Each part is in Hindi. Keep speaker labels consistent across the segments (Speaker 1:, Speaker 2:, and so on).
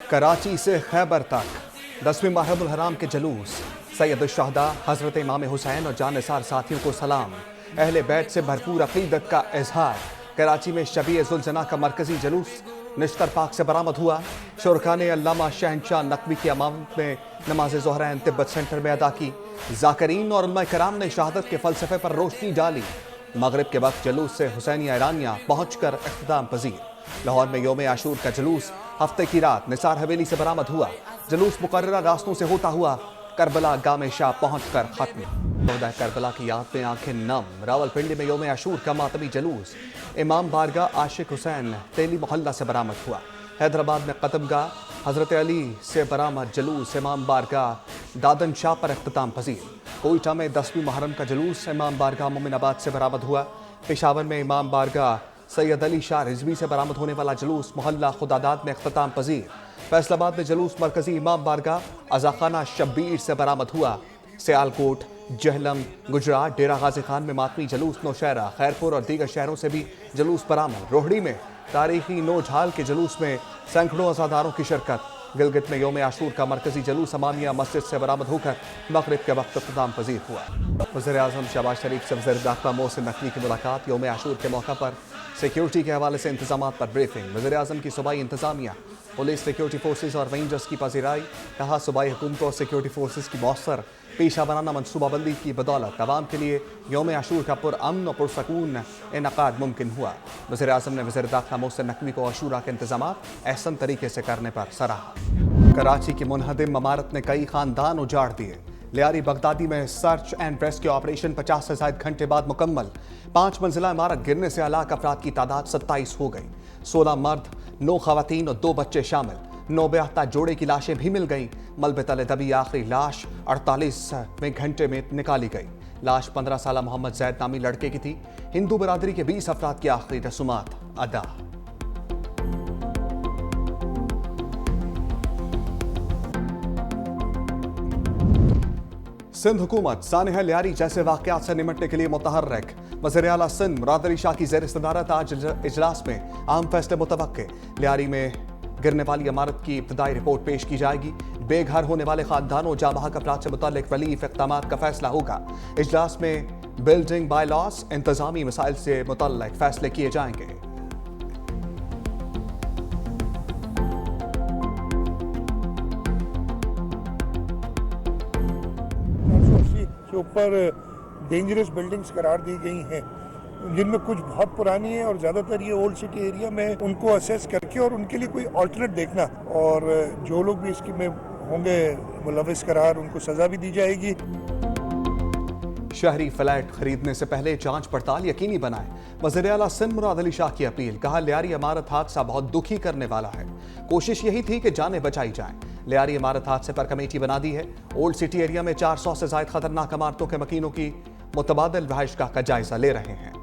Speaker 1: कराची से खैबर तक 10वीं मुहर्रमुल हराम के जुलूस। सैयद शुहदा हजरत इमाम हुसैन और जानिसार साथियों को सलाम। अहले बैत से भरपूर अकीदत का इजहार। कराची में शबीए जुलजना का मरकजी जुलूस निश्तर पाक से बरामद हुआ। शुरका ने अल्लामा शहनशाह नकवी की अमामत में नमाज ज़ोहरैन तिब्बत सेंटर में अदा की। ज़ाकिरीन और उलमा कराम ने शहादत के फ़लसफ़े पर रोशनी डाली। मगरिब के वक्त जुलूस से हुसैनिया ईरानिया पहुँच कर इख्तिताम पजीर। लाहौर में यौम आशूर का जुलूस हफ्ते की रात निसार हवेली से बरामद हुआ। जुलूस मुकर्ररा रास्तों से होता हुआ करबला गामे शाह पहुँच कर खत्म। शोहदा करबला की याद में आंखें नम। रावलपिंडी में यौम आशूर का मातमी जुलूस इमाम बारगाह आशिक हुसैन तेली मोहल्ला से बरामद हुआ। हैदराबाद में कतबगाह हजरत अली से बरामद जुलूस इमाम बारगाह दादन शाह पर इख्तिताम पजीर। कोयटा में 10वीं मुहर्रम का जुलूस इमाम बारगाह मोमिनाबाद से बरामद हुआ। पेशावर में इमाम बारगाह सैयद अली शाह रिजवी से बरामद होने वाला जुलूस मोहल्ला खुदादाद में इख्तिताम पजीर। फैसलाबाद में जुलूस मरकजी इमाम बारगाह अजाखाना शब्बीर से बरामद हुआ। सियालकोट, जहलम, गुजरात, डेरा गाजी खान में मातमी जुलूस नौशहरा, खैरपुर और दीगर शहरों से भी जुलूस बरामद। रोहड़ी में तारीखी नौझाल के जुलूस में सैकड़ों अज़ादारों की शिरकत। गिलगित में यौम आशूर का मरकजी जुलूस अमानिया मस्जिद से बरामद होकर मगरिब के वक्त इख्तिताम पजीर हुआ। वज़ीर-ए-आज़म शहबाज शरीफ से वज़ीर दाखिला मोहसिन नकवी की मुलाकात। यौम आशूर के मौका पर सिक्योरिटी के हवाले से इंतजाम पर ब्रीफिंग। वज़ीर-ए-आज़म की सूबाई इंतजामिया, पुलिस, सिक्योरिटी फोर्सेज और रेंजर्स की पजीराई। कहा सूबाई हुकूमत और सिक्योरिटी फोर्सेज की मौसर पेशा बनाना मनसूबाबंदी की बदौलत अवाम के लिए यौम आशूर का पुरअमन और पुरसकून इनकाद मुमकिन हुआ। वज़ीर-ए-आज़म ने वज़ीर दाखिला मोहसिन नकवी को आशूरा के इंतजाम अहसन तरीके से करने पर सराहा। कराची की मुनहदिम इमारत ने कई खानदान उजाड़ दिए। लियारी बगदादी में सर्च एंड रेस्क्यू ऑपरेशन 50 से ज्यादा घंटे बाद मुकम्मल। 5 मंजिला इमारत गिरने से हलाक अफराद की तादाद 27 हो गई। 16 मर्द, 9 खवातीन और 2 बच्चे शामिल। 9 बेहता जोड़े की लाशें भी मिल गईं। मलबे तले दबी आखिरी लाश 48वें घंटे में निकाली गई। लाश 15 साला मोहम्मद जैद नामी लड़के की थी। हिंदू बरादरी के 20 अफराद की आखिरी रसूमात अदा। सिंध हुकूमत सानिहा लियारी जैसे वाकयात से निमटने के लिए मुतहर्रिक। वज़ीर आला सिंध मुराद अली शाह की ज़ेर सदारत आज इजलास में अहम फैसले मुतवक्के। लियारी में गिरने वाली इमारत की इब्तदाई रिपोर्ट पेश की जाएगी। बेघर होने वाले खानदानों जाबाहक अफराद से मुतल्लिक रिलीफ इक़दामात का फैसला होगा। इजलास में बिल्डिंग बाय लॉस इंतजामी मसाइल से मुतल्लिक फैसले किए जाएंगे।
Speaker 2: के ऊपर डेंजरस बिल्डिंग्स करार दी गई हैं, जिनमें कुछ बहुत पुरानी है और ज़्यादातर ये ओल्ड सिटी एरिया में उनको असेस करके और उनके लिए कोई ऑल्टरनेट देखना, और जो लोग भी इसकी में होंगे मुलविस करार उनको सज़ा भी दी जाएगी।
Speaker 1: शहरी फ्लैट खरीदने से पहले जांच पड़ताल यकीनी बनाएं। वज़ीर आला सिंध मुराद अली शाह की अपील। कहा लियारी इमारत हादसा बहुत दुखी करने वाला है। कोशिश यही थी कि जानें बचाई जाएं। लियारी इमारत हादसे पर कमेटी बना दी है। ओल्ड सिटी एरिया में 400 से ज्यादा खतरनाक इमारतों के मकीनों की मुतबादिल रहायशगाह का जायजा ले रहे हैं।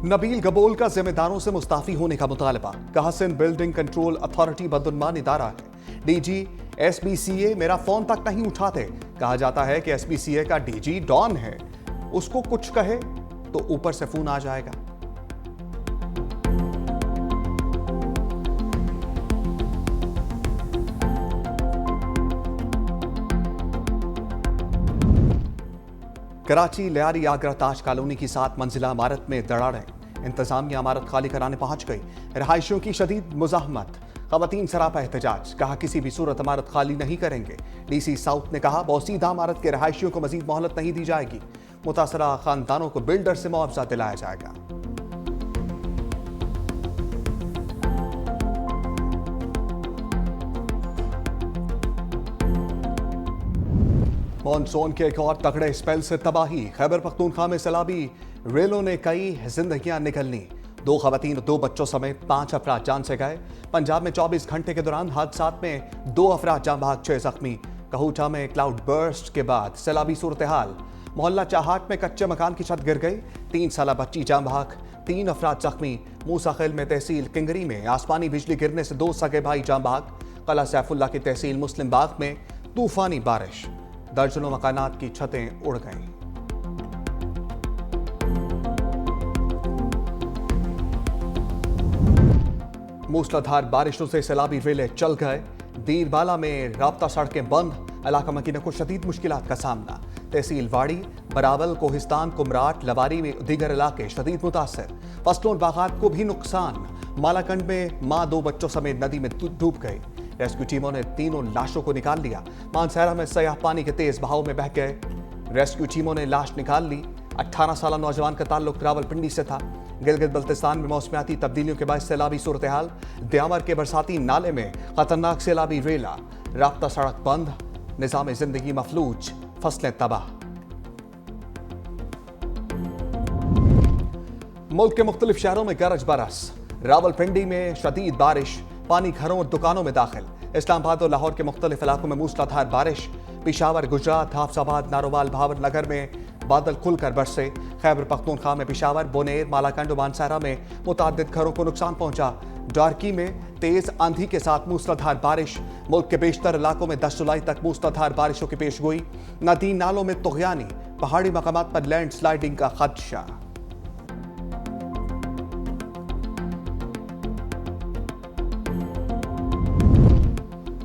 Speaker 1: नबील गबोल का जिम्मेदारों से मुस्ताफी होने का मुतालबा। कहा सिंध बिल्डिंग कंट्रोल अथॉरिटी बदुनवान इदारा है। डीजी एसबीसीए मेरा फोन तक नहीं उठाते। कहा जाता है कि एसबीसीए का डीजी डॉन है, उसको कुछ कहे तो ऊपर से फोन आ जाएगा। कराची लियारी आगरा ताज कॉलोनी की 7 मंजिला इमारत में दरारें। इंतजामिया इमारत खाली कराने पहुंच गई। रहायशियों की शदीद मुजाहमत। खवातीन सरापा एहतजाज। कहा किसी भी सूरत इमारत खाली नहीं करेंगे। डीसी साउथ ने कहा बौसीदा इमारत के रहायशियों को मजीद मोहलत नहीं दी जाएगी। मुतासरा खानदानों को बिल्डर से मुआवजा दिलाया जाएगा। मॉनसून के एक और तगड़े स्पेल से तबाही। खैबर पख्तूनख्वा में सैलाबी रेलों ने कई जिंदगियां निकलनी। 2 खवातीन और 2 बच्चों समेत 5 अफराद जान से गए। पंजाब में 24 घंटे के दौरान हादसात में 2 अफराद जान बहक, 6 जख्मी। कहूटा में क्लाउड बर्स्ट के बाद सैलाबी सूरत हाल। मोहल्ला चाहाट में कच्चे मकान की छत गिर गई। 3 साला बच्ची जान बहक, 3 अफराद जख्मी। मूसाखिल में तहसील किंगरी में आसमानी बिजली गिरने से 2 सगे भाई जान बहक। कला सैफुल्ला की तहसील मुस्लिम बाग में तूफानी बारिश। दर्जनों मकानात की छतें उड़ गईं। मूसलाधार बारिशों से सैलाबी रेले चल गए। दीरबाला में राब्ता सड़कें बंद, इलाका मकीना को शदीद मुश्किलात का सामना। तहसील वाड़ी, बरावल, कोहिस्तान, कुमराट, लवारी में दीगर इलाके शदीद मुतासर। फसलों और बागात को भी नुकसान। मालाकंड में मां 2 बच्चों समेत नदी में डूब गई। रेस्क्यू टीमों ने 3 लाशों को निकाल लिया। मानसहरा में सयाह पानी के तेज बहाव में बह गए। रेस्क्यू टीमों ने लाश निकाल ली। 18 साल नौजवान का ताल्लुक रावलपिंडी से था। गिलगित बल्तिस्तान में मौसमियाती तब्दीलियों के बाद सैलाबी सूरत हाल। द्यावर के बरसाती नाले में खतरनाक सैलाबी रेला। राब्ता सड़क बंद, निजाम जिंदगी मफलूज, फसलें तबाह। मुल्क के मुख्तलिफ शहरों में गरज बरस। रावलपिंडी में शदीद बारिश, पानी घरों और दुकानों में दाखिल। इस्लामाबाद और लाहौर के मुख्तलिफ इलाकों में मूसलाधार बारिश। पिशावर, गुजरात, हाफजाबाद, नारोवाल, भावनगर में बादल खुलकर बरसे। खैबर पख्तूनख्वा में पिशावर, बोनेर, मालाकंड और मानसहरा में मुतअद्दिद घरों को नुकसान पहुंचा। डार्की में तेज आंधी के साथ मूसलाधार बारिश। मुल्क के बेशतर इलाकों में 10 जुलाई तक मूसलाधार बारिशों की पेशगोई। नदी नालों में तुग़यानी, पहाड़ी मकामात पर लैंडस्लाइडिंग का खदशा।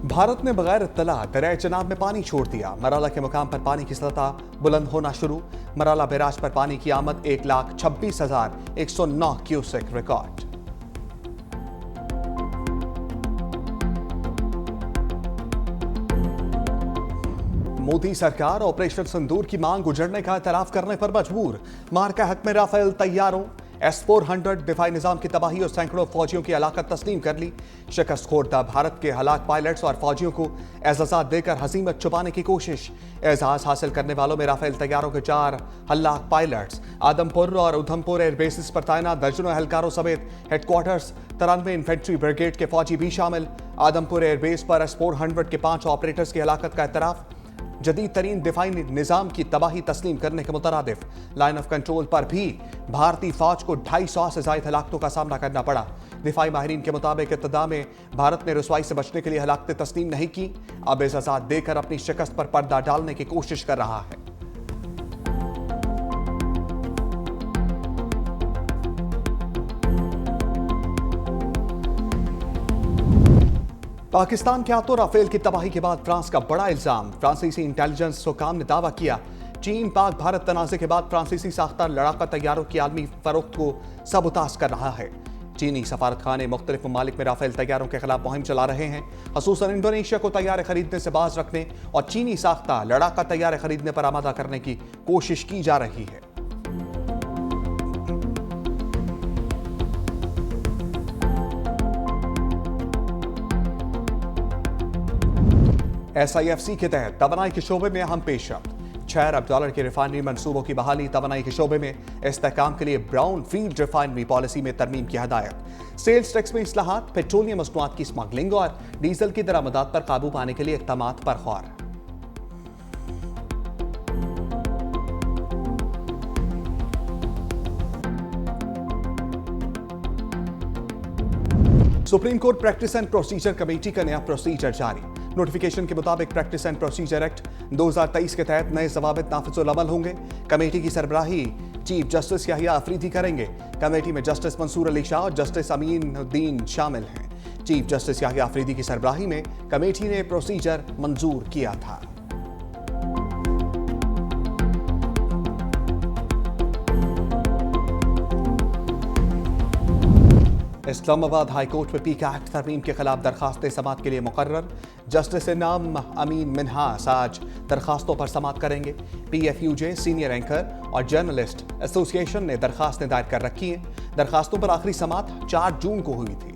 Speaker 1: भारत ने बगैर इत्तला दरिया चनाब में पानी छोड़ दिया। मराला के मुकाम पर पानी की सतह बुलंद होना शुरू। मराला बैराज पर पानी की आमद 1,26,109 क्यूसेक रिकॉर्ड। मोदी सरकार ऑपरेशन सिंदूर की मांग उजड़ने का एतराफ करने पर मजबूर। मार्का हक में राफेल तैयारों। S-400 दिफाई निजाम की तबाही और सैकड़ों फौजियों की हलाकत तस्लीम कर ली। शिकस्त खोरदा भारत के हलाक पायलट्स और फौजियों को एजाज़ात देकर हसीमत छुपाने की कोशिश। एजाज हासिल करने वालों में राफेल तैयारों के 4 हलाक पायलट्स, आदमपुर और उधमपुर एयरबेसिस पर तैनात दर्जनों एहलकारों समेत हेडक्वार्टर्स 93 इन्फेंट्री ब्रिगेड के फौजी भी शामिल। आदमपुर एयरबेस पर S-400 के 5 ऑपरेटर्स की हलाकत का एतराफ। जदीद तरीन दिफाई निजाम की तबाही तस्लीम करने के मुतरादिफ लाइन ऑफ कंट्रोल पर भी भारतीय फौज को 250 से ज्यादा हलाकतों का सामना करना पड़ा। दिफाई माहिरीन के मुताबिक इब्तिदा में भारत ने रुसवाई से बचने के लिए हलाकतें तस्लीम नहीं की। अब एजाज़ात देकर अपनी शिकस्त पर पर्दा डालने की कोशिश कर रहा है। पाकिस्तान के हाथों राफेल की तबाही के बाद फ्रांस का बड़ा इल्जाम। फ्रांसीसी इंटेलिजेंस हुकाम ने दावा किया चीन पाक भारत तनाज़े के बाद फ्रांसीसी साख्ता लड़ाका तैयारों की आलमी फरोख्त को सबूताज कर रहा है। चीनी सफारत खाने मुख्तलिफ ममालिक में राफेल तैयारों के खिलाफ मुहिम चला रहे हैं। खसूसन इंडोनेशिया को तैयार खरीदने से बाज रखने और चीनी साख्ता लड़ाका तैयार खरीदने पर आमादा करने की कोशिश की जा रही है। SIFC के तहत तवानाई के शोबे में अहम पेशरफ्त। 6 अरब डॉलर के रिफाइनरी मंसूबों की बहाली। तवानाई के शोबे में इस्तेहकाम के लिए ब्राउन फील्ड रिफाइनरी पॉलिसी में तरमीम की हदायत। सेल्स टैक्स में इस्लाहात, पेट्रोलियम मसनूआत की स्मगलिंग और डीजल की दरामदात पर काबू पाने के लिए इक़दामात पर गौर। Supreme court practice and procedure committee का नया प्रोसीजर जारी। नोटिफिकेशन के मुताबिक प्रैक्टिस एंड प्रोसीजर एक्ट 2023 के तहत नए ज़वाबित नाफिजुल अमल होंगे। कमेटी की सरबराही चीफ जस्टिस याहिया अफरीदी करेंगे। कमेटी में जस्टिस मंसूर अली शाह और जस्टिस अमीनुद्दीन शामिल हैं। चीफ जस्टिस याहिया अफरीदी की सरबराही में कमेटी ने प्रोसीजर मंजूर किया था। इस्लामाबाद हाई कोर्ट में पीका एक्ट तरमीम के खिलाफ दरखास्तें समाअत के लिए मुकर्रर। जस्टिस नाम अमीन मिन्हास आज दरखास्तों पर समाअत करेंगे। PFUJ सीनियर एंकर और जर्नलिस्ट एसोसिएशन ने दरखास्तें दायर कर रखी हैं। दरखास्तों पर आखिरी समाअत 4 जून को हुई थी।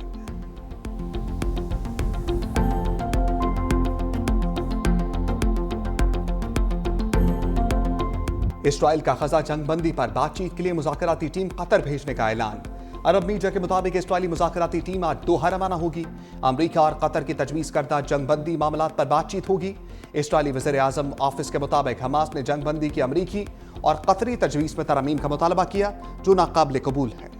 Speaker 1: इसराइल का गजा जंगबंदी पर बातचीत के लिए मुज़ाकराती टीम कतर भेजने का ऐलान। अरब मीडिया के मुताबिक इसराइली मुज़ाकराती टीम आज दोहा रवाना होगी। अमरीका और कतर की तजवीज़ करदा जंगबंदी मामलात पर बातचीत होगी। इसराइली वज़ीर आज़म ऑफिस के मुताबिक हमास ने जंगबंदी की अमरीकी और कतरी तजवीज़ में तरमीम का मुतालबा किया जो नाकाबिल कबूल है।